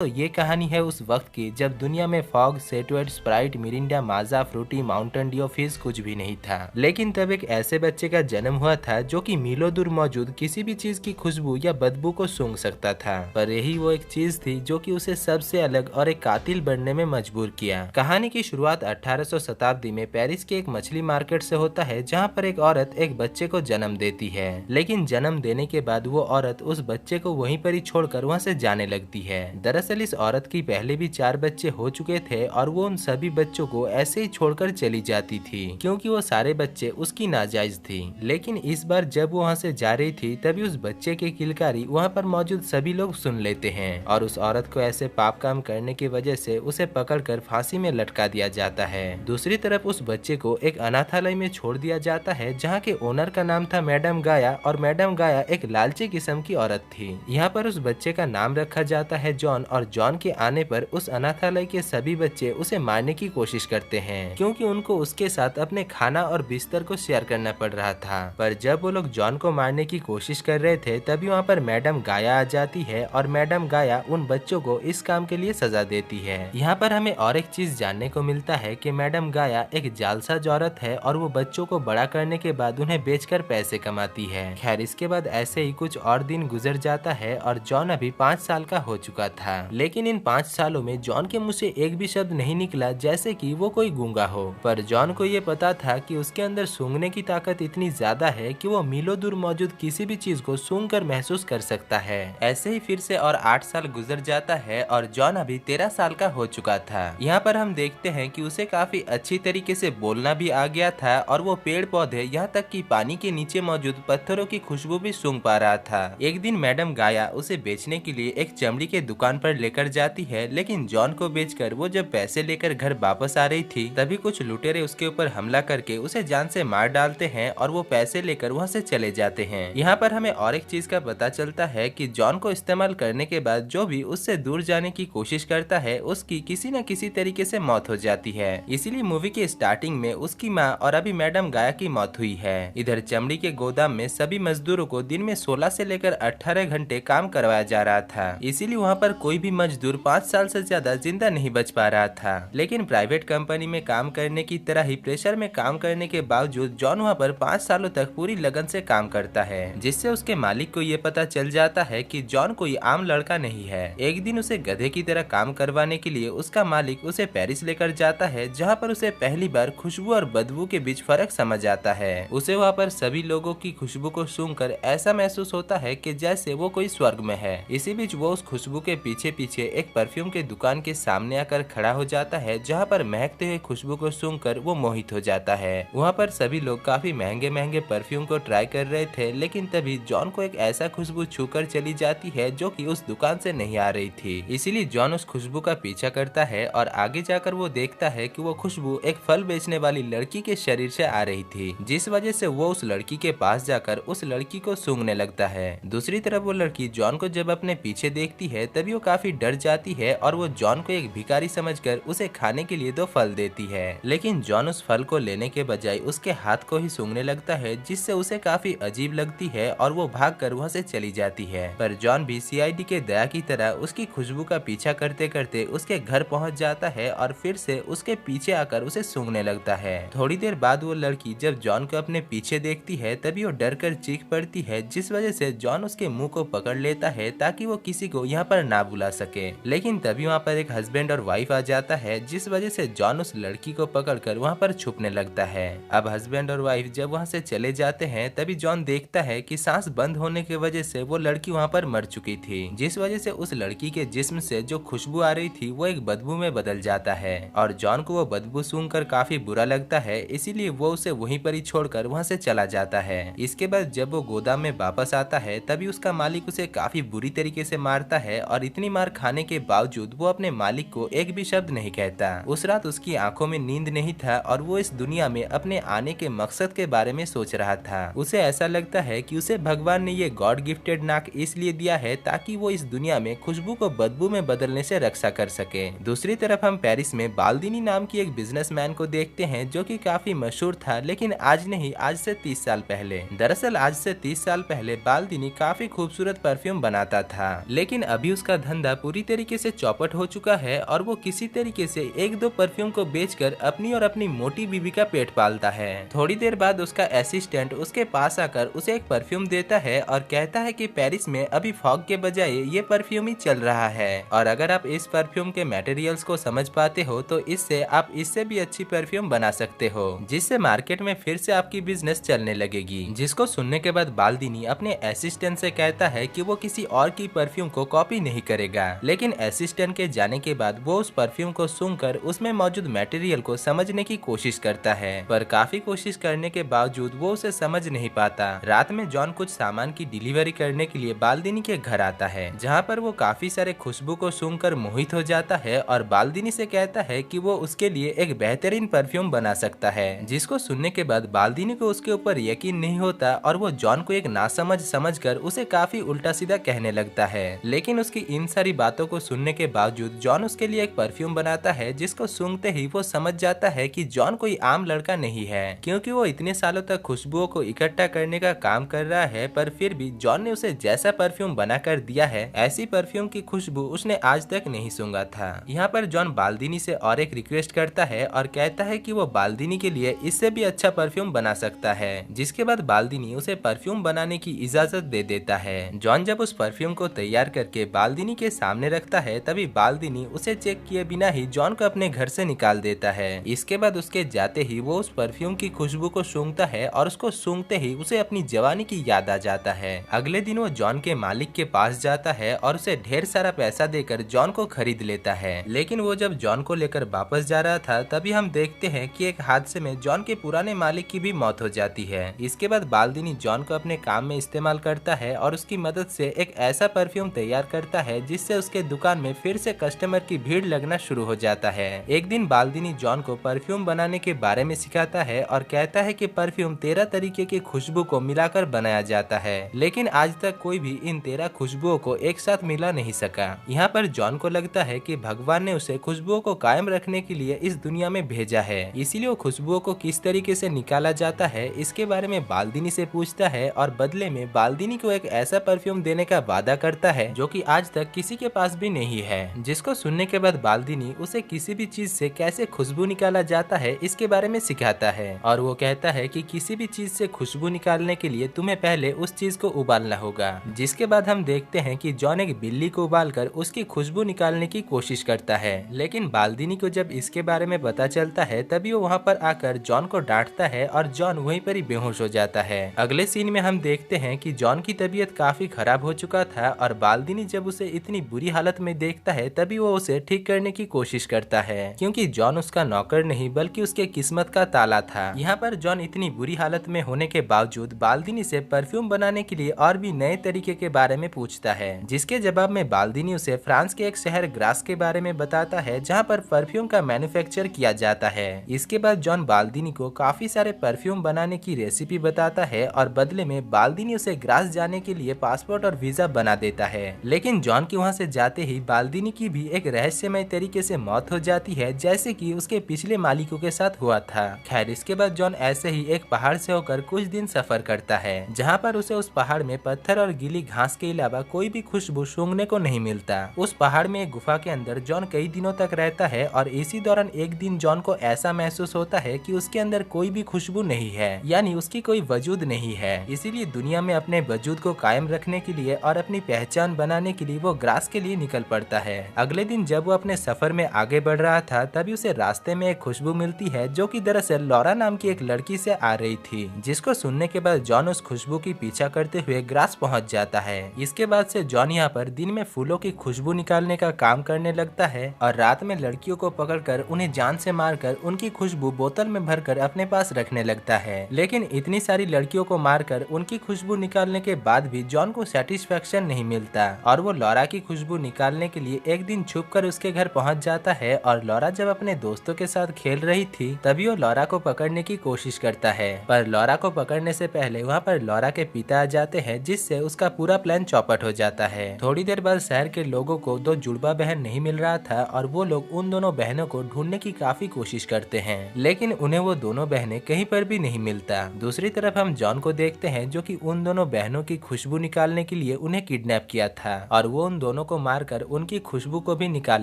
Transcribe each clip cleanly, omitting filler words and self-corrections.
तो ये कहानी है उस वक्त की जब दुनिया में फॉग, सेटवेट, स्प्राइट, मिरिंडा, माजा, फ्रूटी, माउंटेन ड्यू, फिज कुछ भी नहीं था। लेकिन तब एक ऐसे बच्चे का जन्म हुआ था जो कि मीलों दूर मौजूद किसी भी चीज की खुशबू या बदबू को सूंघ सकता था। पर यही वो एक चीज थी जो कि उसे सबसे अलग और एक कातिल बनने में मजबूर किया। कहानी की शुरुआत 1800 शताब्दी में पेरिस के एक मछली मार्केट से होता है, जहाँ पर एक औरत एक बच्चे को जन्म देती है। लेकिन जन्म देने के बाद वो औरत उस बच्चे को वहीं पर ही छोड़कर वहाँ से जाने लगती है। दरअसल इस औरत की पहले भी 4 बच्चे हो चुके थे और वो उन सभी बच्चों को ऐसे ही छोड़कर चली जाती थी, क्योंकि वो सारे बच्चे उसकी नाजायज थी। लेकिन इस बार जब वो वहाँ से जा रही थी तभी उस बच्चे की किलकारी वहाँ पर मौजूद सभी लोग सुन लेते हैं और उस औरत को ऐसे पाप काम करने की वजह से उसे पकड़कर फांसी में लटका दिया जाता है। दूसरी तरफ उस बच्चे को एक अनाथालय में छोड़ दिया जाता है, जहाँ के ओनर का नाम था मैडम गाया और मैडम गाया एक लालची किस्म की औरत थी। यहाँ पर उस बच्चे का नाम रखा जाता है जॉन और जॉन के आने पर उस अनाथालय के सभी बच्चे उसे मारने की कोशिश करते हैं, क्योंकि उनको उसके साथ अपने खाना और बिस्तर को शेयर करना पड़ रहा था। पर जब वो लोग जॉन को मारने की कोशिश कर रहे थे तभी वहाँ पर मैडम गाया आ जाती है और मैडम गाया उन बच्चों को इस काम के लिए सजा देती है। यहाँ पर हमें और एक चीज जानने को मिलता है कि मैडम गाया एक जालसाज औरत है और वो बच्चों को बड़ा करने के बाद उन्हें बेचकर पैसे कमाती है। खैर, इसके बाद ऐसे ही कुछ और दिन गुजर जाता है और जॉन अभी 5 साल का हो चुका था। लेकिन इन 5 सालों में जॉन के मुंह से एक भी शब्द नहीं निकला जैसे कि वो कोई गूंगा हो। पर जॉन को ये पता था कि उसके अंदर सूंघने की ताकत इतनी ज्यादा है कि वो मीलों दूर मौजूद किसी भी चीज को सूंघ कर महसूस कर सकता है। ऐसे ही फिर से और 8 साल गुजर जाता है और जॉन अभी 13 साल का हो चुका था। यहाँ पर हम देखते हैं कि उसे काफी अच्छी तरीके से बोलना भी आ गया था और वो पेड़ पौधे यहाँ तक कि पानी के नीचे मौजूद पत्थरों की खुशबू भी सूंघ पा रहा था। एक दिन मैडम गाया उसे बेचने के लिए एक चमड़ी के दुकान पर लेकर जाती है, लेकिन जॉन को बेचकर वो जब पैसे लेकर घर वापस आ रही थी तभी कुछ लुटेरे उसके ऊपर हमला करके उसे जान से मार डालते हैं और वो पैसे लेकर वहाँ से चले जाते हैं। यहाँ पर हमें और एक चीज का पता चलता है कि जॉन को इस्तेमाल करने के बाद जो भी उससे दूर जाने की कोशिश करता है उसकी किसी न किसी तरीके से मौत हो जाती है। इसीलिए मूवी के स्टार्टिंग में उसकी माँ और अभी मैडम गाया की मौत हुई है। इधर चमड़ी के गोदाम में सभी मजदूरों को दिन में 16 से लेकर 18 घंटे काम करवाया जा रहा था, इसीलिए वहाँ पर कोई भी मजदूर 5 साल से ज्यादा जिंदा नहीं बच पा रहा था। लेकिन प्राइवेट कंपनी में काम करने की तरह ही प्रेशर में काम करने के बावजूद जॉन वहाँ पर 5 सालों तक पूरी लगन से काम करता है, जिससे उसके मालिक को ये पता चल जाता है कि जॉन कोई आम लड़का नहीं है। एक दिन उसे गधे की तरह काम करवाने के लिए उसका मालिक उसे पेरिस लेकर जाता है, जहाँ पर उसे पहली बार खुशबू और बदबू के बीच फर्क समझ आता है। उसे वहाँ पर सभी लोगों की खुशबू को सूंघकर ऐसा महसूस होता है कि जैसे वो कोई स्वर्ग में है। इसी बीच वो उस खुशबू के पीछे पीछे एक परफ्यूम के दुकान के सामने आकर खड़ा हो जाता है, जहाँ पर महकते हुए खुशबू को सूंघकर वो मोहित हो जाता है। वहाँ पर सभी लोग काफी महंगे महंगे परफ्यूम को ट्राई कर रहे थे, लेकिन तभी जॉन को एक ऐसा खुशबू छूकर चली जाती है जो कि उस दुकान से नहीं आ रही थी। इसीलिए जॉन उस खुशबू का पीछा करता है और आगे जाकर वो देखता है कि वो खुशबू एक फल बेचने वाली लड़की के शरीर से आ रही थी, जिस वजह से वो उस लड़की के पास जाकर उस लड़की को सूंघने लगता है। दूसरी तरफ वो लड़की जॉन को जब अपने पीछे देखती है तभी वो काफी डर जाती है और वो जॉन को एक भिखारी समझकर उसे खाने के लिए 2 फल देती है। लेकिन जॉन उस फल को लेने के बजाय उसके हाथ को ही सूंघने लगता है, जिससे उसे काफी अजीब लगती है और वो भागकर वहाँ से चली जाती है। पर जॉन भी सीआईडी के दया की तरह उसकी खुशबू का पीछा करते करते उसके घर पहुँच जाता है और फिर से उसके पीछे आकर उसे सूंघने लगता है। थोड़ी देर बाद वो लड़की जब जॉन को अपने पीछे देखती है तभी वो डर कर चीख पड़ती है, जिस वजह से जॉन उसके मुंह को पकड़ लेता है ताकि वो किसी को यहाँ पर ना बुला सके। लेकिन तभी वहाँ पर एक हस्बैंड और वाइफ आ जाता है, जिस वजह से जॉन उस लड़की को पकड़कर वहाँ पर छुपने लगता है। अब हस्बैंड और वाइफ जब वहाँ से चले जाते हैं तभी जॉन देखता है कि सांस बंद होने की वजह से वो लड़की वहाँ पर मर चुकी थी, जिस वजह से उस लड़की के जिस्म से जो खुशबू आ रही थी वो एक बदबू में बदल जाता है और जॉन को वो बदबू सूंघकर काफी बुरा लगता है, इसीलिए वो उसे वहीं पर ही छोड़कर वहाँ से चला जाता है। इसके बाद जब वो गोदाम में वापस आता है तभी उसका मालिक उसे काफी बुरी तरीके से मारता है और इतनी मार खाने के बावजूद वो अपने मालिक को एक भी शब्द नहीं कहता। उस रात उसकी आंखों में नींद नहीं था और वो इस दुनिया में अपने आने के मकसद के बारे में सोच रहा था। उसे ऐसा लगता है कि उसे भगवान ने ये गॉड गिफ्टेड नाक इसलिए दिया है ताकि वो इस दुनिया में खुशबू को बदबू में बदलने से रक्षा कर सके। दूसरी तरफ हम पेरिस में बाल्दिनी नाम की एक बिजनेसमैन को देखते हैं जो कि काफी मशहूर था, लेकिन आज नहीं, आज से 30 साल पहले। दरअसल आज से 30 साल पहले बाल्दिनी काफी खूबसूरत परफ्यूम बनाता था, लेकिन अभी उसका धंधा धंधा पूरी तरीके से चौपट हो चुका है और वो किसी तरीके से एक दो परफ्यूम को बेचकर अपनी और अपनी मोटी बीवी का पेट पालता है। थोड़ी देर बाद उसका असिस्टेंट उसके पास आकर उसे एक परफ्यूम देता है और कहता है कि पेरिस में अभी फॉग के बजाय ये परफ्यूम ही चल रहा है और अगर आप इस परफ्यूम के मटेरियल्स को समझ पाते हो तो इससे आप इससे भी अच्छी परफ्यूम बना सकते हो, जिससे मार्केट में फिर से आपकी बिजनेस चलने लगेगी। जिसको सुनने के बाद बाल्दिनी अपने असिस्टेंट से कहता है कि वो किसी और की परफ्यूम को कॉपी नहीं करेगा, लेकिन असिस्टेंट के जाने के बाद वो उस परफ्यूम को सूंघकर उसमें मौजूद मटेरियल को समझने की कोशिश करता है, पर काफी कोशिश करने के बावजूद वो उसे समझ नहीं पाता। रात में जॉन कुछ सामान की डिलीवरी करने के लिए बाल्दिनी के घर आता है, जहाँ पर वो काफी सारे खुशबू को सूंघकर मोहित हो जाता है और बाल्दिनी से कहता है कि वो उसके लिए एक बेहतरीन परफ्यूम बना सकता है। जिसको सुनने के बाद बाल्दिनी को उसके ऊपर यकीन नहीं होता और वो जॉन को एक नासमझ समझकर उसे काफी उल्टा सीधा कहने लगता है। लेकिन उसकी इन सारी बातों को सुनने के बावजूद जॉन उसके लिए एक परफ्यूम बनाता है, जिसको सूंघते ही वो समझ जाता है कि जॉन कोई आम लड़का नहीं है, क्योंकि वो इतने सालों तक खुशबुओं को इकट्ठा करने का काम कर रहा है, पर फिर भी जॉन ने उसे जैसा परफ्यूम बना कर दिया है ऐसी परफ्यूम की खुशबू उसने आज तक नहीं सूंघा था। यहाँ पर जॉन बाल्दिनी से और एक रिक्वेस्ट करता है और कहता है कि वो बाल्दिनी के लिए इससे भी अच्छा परफ्यूम बना सकता है, जिसके बाद बाल्दिनी उसे परफ्यूम बनाने की इजाजत दे देता है। जॉन जब उस परफ्यूम को तैयार करके बाल्दिनी के सामने रखता है तभी बाल्दिनी उसे चेक किए बिना ही जॉन को अपने घर से निकाल देता है। इसके बाद उसके जाते ही वो उस परफ्यूम की खुशबू को सूंघता है और उसको सूंघते ही उसे अपनी जवानी की याद आ जाता है। अगले दिन वो जॉन के मालिक के पास जाता है और उसे ढेर सारा पैसा देकर जॉन को खरीद लेता है। लेकिन वो जब जॉन को लेकर वापस जा रहा था तभी हम देखते हैं कि एक हादसे में जॉन के पुराने मालिक की भी मौत हो जाती है। इसके बाद बाल्दिनी जॉन को अपने काम में इस्तेमाल करता है और उसकी मदद से एक ऐसा परफ्यूम तैयार करता है जिससे उसके दुकान में फिर से कस्टमर की भीड़ लगना शुरू हो जाता है। एक दिन बाल्दिनी जॉन को परफ्यूम बनाने के बारे में सिखाता है और कहता है कि परफ्यूम 13 तरीके की खुशबू को मिलाकर बनाया जाता है, लेकिन आज तक कोई भी इन 13 खुशबुओं को एक साथ मिला नहीं सका। यहाँ पर जॉन को लगता है कि भगवान ने उसे खुशबुओं को कायम रखने के लिए इस दुनिया में भेजा है, इसीलिए वो खुशबुओं को किस तरीके से निकाला जाता है इसके बारे में बाल्दिनी से पूछता है और बदले में बाल्दिनी को एक ऐसा परफ्यूम देने का वादा करता है जो कि आज तक किसी के पास भी नहीं है। जिसको सुनने के बाद बाल्दिनी उसे किसी भी चीज से कैसे खुशबू निकाला जाता है इसके बारे में सिखाता है और वो कहता है कि किसी भी चीज से खुशबू निकालने के लिए तुम्हें पहले उस चीज को उबालना होगा। जिसके बाद हम देखते हैं कि जॉन एक बिल्ली को उबालकर उसकी खुशबू निकालने की कोशिश करता है, लेकिन बाल्दिनी को जब इसके बारे में पता चलता है तभी वो वहाँ पर आकर जॉन को डांटता है और जॉन वहीं पर ही बेहोश हो जाता है। अगले सीन में हम देखते हैं कि जॉन की तबीयत काफी खराब हो चुका था और बाल्दिनी जब उसे इतनी बुरी हालत में देखता है तभी वो उसे ठीक करने की कोशिश करता है, क्योंकि जॉन उसका नौकर नहीं बल्कि उसके किस्मत का ताला था। यहाँ पर जॉन इतनी बुरी हालत में होने के बावजूद बाल्दिनी से परफ्यूम बनाने के लिए और भी नए तरीके के बारे में पूछता है, जिसके जवाब में बाल्दिनी उसे फ्रांस के एक शहर ग्रास के बारे में बताता है जहाँ पर परफ्यूम का मैन्युफैक्चर किया जाता है। इसके बाद जॉन बाल्दिनी को काफी सारे परफ्यूम बनाने की रेसिपी बताता है और बदले में बाल्दिनी उसे ग्रास जाने के लिए पासपोर्ट और वीजा बना देता है। लेकिन जॉन के वहाँ से जाते ही बाल्दिनी की भी एक रहस्यमय तरीके से मौत हो जाती है, जैसे कि उसके पिछले मालिकों के साथ हुआ था। खैर, इसके बाद जॉन ऐसे ही एक पहाड़ से होकर कुछ दिन सफर करता है, जहाँ पर उसे उस पहाड़ में पत्थर और गीली घास के अलावा कोई भी खुशबू सूंघने को नहीं मिलता। उस पहाड़ में एक गुफा के अंदर जॉन कई दिनों तक रहता है और इसी दौरान एक दिन जॉन को ऐसा महसूस होता है कि उसके अंदर कोई भी खुशबू नहीं है, यानी उसकी कोई वजूद नहीं है। इसीलिए दुनिया में अपने वजूद को कायम रखने के लिए और अपनी पहचान बनाने के लिए वो ग्रास के लिए निकल पड़ता है। अगले दिन जब वो अपने सफर में आगे बढ़ रहा था तभी उसे रास्ते में एक खुशबू मिलती है जो कि दरअसल लॉरा नाम की एक लड़की से आ रही थी, जिसको सुनने के बाद जॉन उस खुशबू की पीछा करते हुए ग्रास पहुंच जाता है। इसके बाद से जॉन यहाँ पर दिन में फूलों की खुशबू निकालने का काम करने लगता है और रात में लड़कियों को पकड़कर उन्हें जान से मारकर उनकी खुशबू बोतल में भरकर अपने पास रखने लगता है। लेकिन इतनी सारी लड़कियों को मारकर उनकी खुशबू निकालने के बाद भी जॉन को सेटिस्फेक्शन नहीं मिलता और वो लॉरा की खुशबू निकालने के लिए एक दिन छुपकर उसके घर पहुंच जाता है और लॉरा जब अपने दोस्तों के साथ खेल रही थी तभी वो लॉरा को पकड़ने की कोशिश करता है, पर लॉरा को पकड़ने से पहले वहाँ पर लॉरा के पिता आ जाते हैं, जिससे उसका पूरा प्लान चौपट हो जाता है। थोड़ी देर बाद शहर के लोगों को दो जुड़वा बहन नहीं मिल रहा था और वो लोग उन दोनों बहनों को ढूंढने की काफी कोशिश करते हैं, लेकिन उन्हें वो दोनों बहनें कहीं पर भी नहीं मिलता। दूसरी तरफ हम जॉन को देखते हैं जो कि उन दोनों बहनों की खुशबू निकालने के लिए उन्हें किडनैप किया था और वो उन दोनों दोनों को मारकर उनकी खुशबू को भी निकाल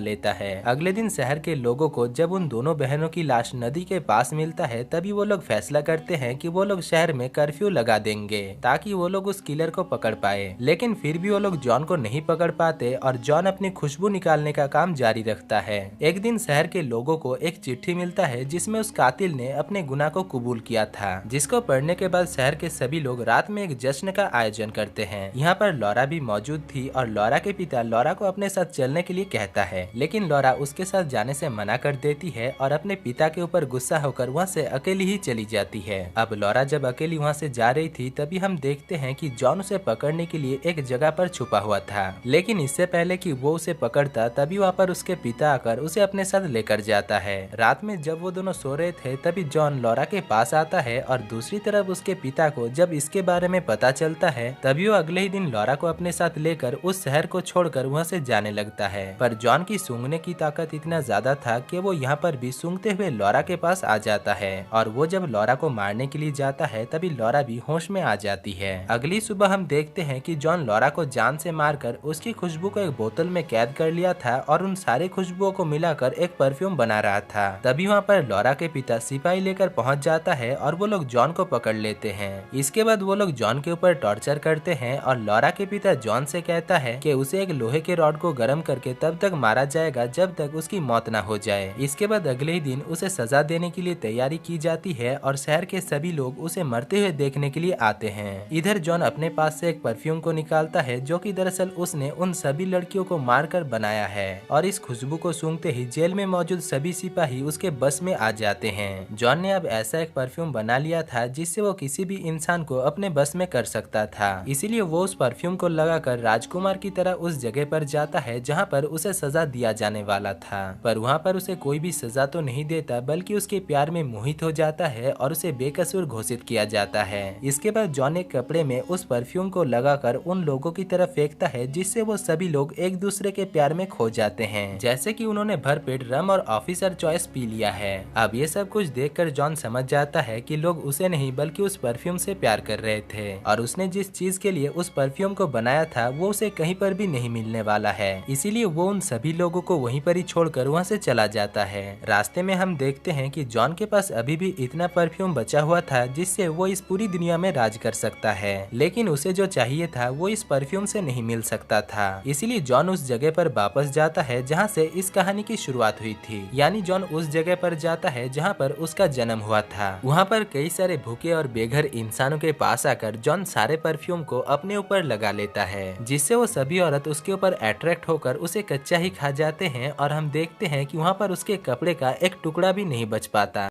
लेता है। अगले दिन शहर के लोगों को जब उन दोनों बहनों की लाश नदी के पास मिलता है, तभी वो लोग फैसला करते हैं कि वो लोग शहर में कर्फ्यू लगा देंगे ताकि वो लोग उस किलर को पकड़ पाए। लेकिन फिर भी वो लोग जॉन को नहीं पकड़ पाते और जॉन अपनी खुशबू निकालने का काम जारी रखता है। एक दिन शहर के लोगों को एक चिट्ठी मिलता है जिसमें उस कातिल ने अपने गुनाह को कबूल किया था, जिसको पढ़ने के बाद शहर के सभी लोग रात में एक जश्न का आयोजन करते हैं। यहाँ पर लॉरा भी मौजूद थी और लॉरा के पिता लॉरा को अपने साथ चलने के लिए कहता है, लेकिन लॉरा उसके साथ जाने से मना कर देती है और अपने पिता के ऊपर गुस्सा होकर वहाँ से अकेली ही चली जाती है। अब लॉरा जब अकेली वहाँ से जा रही थी, तभी हम देखते हैं कि जॉन उसे पकड़ने के लिए एक जगह पर छुपा हुआ था, लेकिन इससे पहले कि वो उसे पकड़ता तभी वहाँ पर उसके पिता आकर उसे अपने साथ लेकर जाता है। रात में जब वो दोनों सो रहे थे, तभी जॉन लॉरा के पास आता है और दूसरी तरफ उसके पिता को जब इसके बारे में पता चलता है, तभी वो अगले ही दिन लॉरा को अपने साथ लेकर उस शहर को छोड़कर वहाँ से जाने लगता है। पर जॉन की सूंघने की ताकत इतना ज्यादा था कि वो यहाँ पर भी सूंघते हुए लॉरा के पास आ जाता है और वो जब लॉरा को मारने के लिए जाता है, तभी लॉरा भी होश में आ जाती है। अगली सुबह हम देखते हैं कि जॉन लॉरा को जान से मारकर उसकी खुशबू को एक बोतल में कैद कर लिया था और उन सारी खुशबुओं को मिलाकर एक परफ्यूम बना रहा था। तभी वहाँ पर लॉरा के पिता सिपाही लेकर पहुँच जाता है और वो लोग जॉन को पकड़ लेते हैं। इसके बाद वो लोग जॉन के ऊपर टॉर्चर करते हैं और लॉरा के पिता जॉन से कहता है कि उसे एक लोहे के रॉड को गर्म करके तब तक मारा जाएगा जब तक उसकी मौत ना हो जाए। इसके बाद अगले ही दिन उसे सजा देने के लिए तैयारी की जाती है और शहर के सभी लोग उसे मरते हुए देखने के लिए आते हैं। इधर जॉन अपने पास से एक परफ्यूम को निकालता है जो कि दरअसल उसने उन सभी लड़कियों को मारकर बनाया है और इस खुशबू को सूंघते ही जेल में मौजूद सभी सिपाही उसके बस में आ जाते हैं। जॉन ने अब ऐसा एक परफ्यूम बना लिया था जिससे वो किसी भी इंसान को अपने बस में कर सकता था, इसीलिए वो उस परफ्यूम को लगाकर राजकुमार की तरह उस जगह पर जाता है जहाँ पर उसे सजा दिया जाने वाला था। पर वहाँ पर उसे कोई भी सजा तो नहीं देता, बल्कि उसके प्यार में मोहित हो जाता है और उसे बेकसूर घोषित किया जाता है। इसके बाद जॉन एक कपड़े में उस परफ्यूम को लगाकर उन लोगों की तरफ फेंकता है, जिससे वो सभी लोग एक दूसरे के प्यार में खो जाते हैं, जैसे कि उन्होंने भरपेट रम और ऑफिसर चॉइस पी लिया है। अब ये सब कुछ देखकर जॉन समझ जाता है कि लोग उसे नहीं बल्कि उस परफ्यूम से प्यार कर रहे थे और उसने जिस चीज के लिए उस परफ्यूम को बनाया था वो उसे कहीं पर भी नहीं मिलने वाला है, इसीलिए वो उन सभी लोगों को वहीं पर ही छोड़कर वहाँ से चला जाता है। रास्ते में हम देखते हैं कि जॉन के पास अभी भी इतना परफ्यूम बचा हुआ था जिससे वो इस पूरी दुनिया में राज कर सकता है, लेकिन उसे जो चाहिए था वो इस परफ्यूम से नहीं मिल सकता था। इसीलिए जॉन उस जगह पर वापस जाता है जहाँ से इस कहानी की शुरुआत हुई थी, यानी जॉन उस जगह पर जाता है जहाँ पर उसका जन्म हुआ था। वहाँ पर कई सारे भूखे और बेघर इंसानों के पास आकर जॉन सारे परफ्यूम को अपने ऊपर लगा लेता है, जिससे वो सभी औरत उसके ऊपर अट्रैक्ट होकर उसे कच्चा ही खा जाते हैं और हम देखते हैं कि वहाँ पर उसके कपड़े का एक टुकड़ा भी नहीं बच पाता।